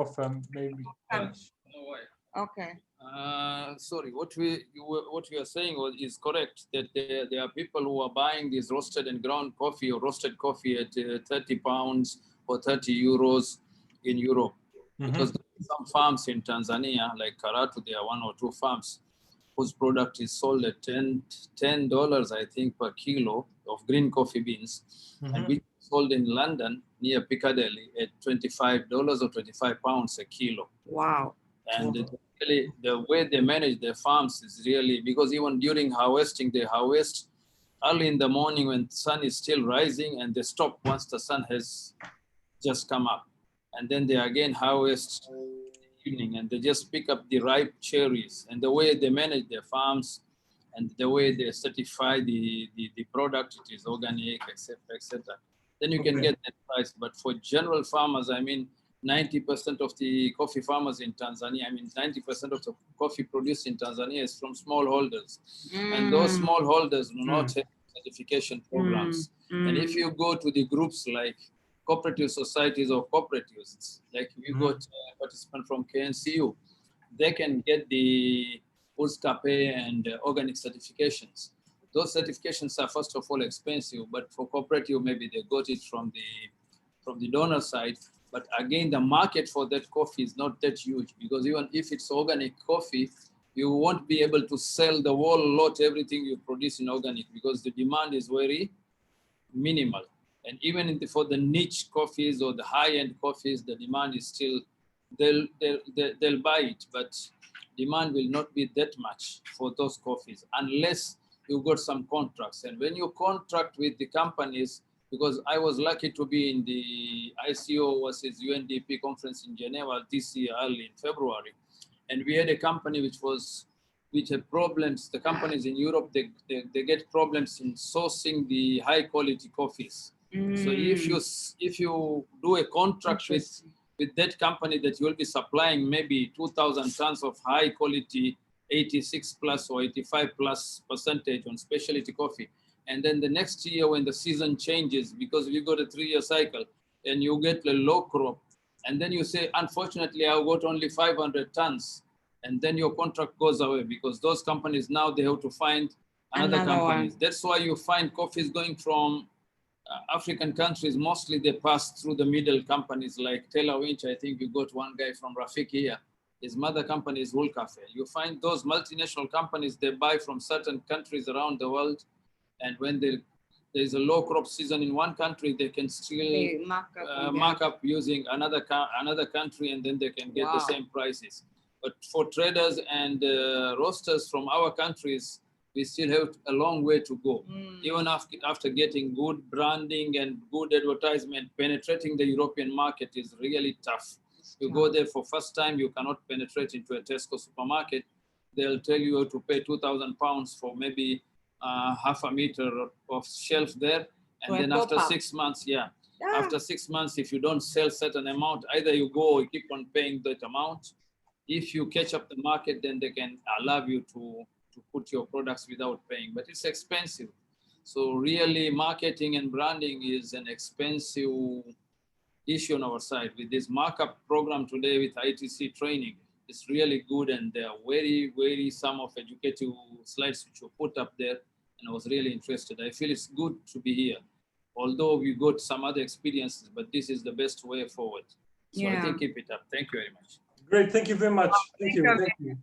off maybe. Okay. Sorry, what you are saying is correct, that there are people who are buying this roasted and ground coffee or roasted coffee at 30 pounds or 30 euros in Europe. Because there are some farms in Tanzania, like Karatu, there are 1 or 2 farms whose product is sold at $10, I think, per kilo of green coffee beans, and which is sold in London near Piccadilly at $25 or 25 pounds a kilo. Wow. And really, the way they manage their farms is really, because even during harvesting, they harvest early in the morning when the sun is still rising, and they stop once the sun has just come up. And then they again harvest in the evening, and they just pick up the ripe cherries. And the way they manage their farms and the way they certify the product, it is organic, etc., etc. Then you can get that price. But for general farmers, I mean, 90% of the coffee farmers in Tanzania, 90% of the coffee produced in Tanzania is from smallholders. And those smallholders do not have certification programs. And if you go to the groups like cooperative societies or cooperatives, like we got a participant from KNCU, they can get the USCAPE and organic certifications. Those certifications are first of all expensive, but for cooperative, maybe they got it from the donor side. But again, the market for that coffee is not that huge, because even if it's organic coffee, you won't be able to sell the whole lot, everything you produce in organic, because the demand is very minimal. And even for the niche coffees or the high-end coffees, the demand is still, they'll buy it, but demand will not be that much for those coffees unless you got some contracts. And when you contract with the companies, because I was lucky to be in the ICO versus UNDP conference in Geneva this year, early in February. And we had a company which had problems. The companies in Europe, they get problems in sourcing the high quality coffees. So if you do a contract with that company that you will be supplying maybe 2,000 tons of high quality 86 plus or 85 plus percentage on specialty coffee, and then the next year when the season changes, because we got a 3-year cycle, and you get a low crop, and then you say, unfortunately, I got only 500 tons, and then your contract goes away, because those companies now they have to find another company. That's why you find coffees going from African countries. Mostly they pass through the middle companies like Taylor Winch. I think we got one guy from Rafiki here. His mother company is Wool Cafe. You find those multinational companies, they buy from certain countries around the world. And when there's a low crop season in one country, they can still mark up using another country, and then they can get the same prices. But for traders and roasters from our countries, we still have a long way to go. Even after getting good branding and good advertisement, penetrating the European market is really tough. You go there for first time, you cannot penetrate into a Tesco supermarket. They'll tell you how to pay 2,000 pounds for maybe half a meter of shelf there. And then after 6 months, after 6 months, if you don't sell certain amount, either you go or you keep on paying that amount. If you catch up the market, then they can allow you to put your products without paying, but it's expensive. So really marketing and branding is an expensive issue on our side. With this markup program today with ITC training, it's really good, and there are very, very some of educative slides which you put up there, and I was really interested. I feel it's good to be here, although we got some other experiences, but this is the best way forward. So I think keep it up. Thank you very much. Great, thank you very much. Thank you.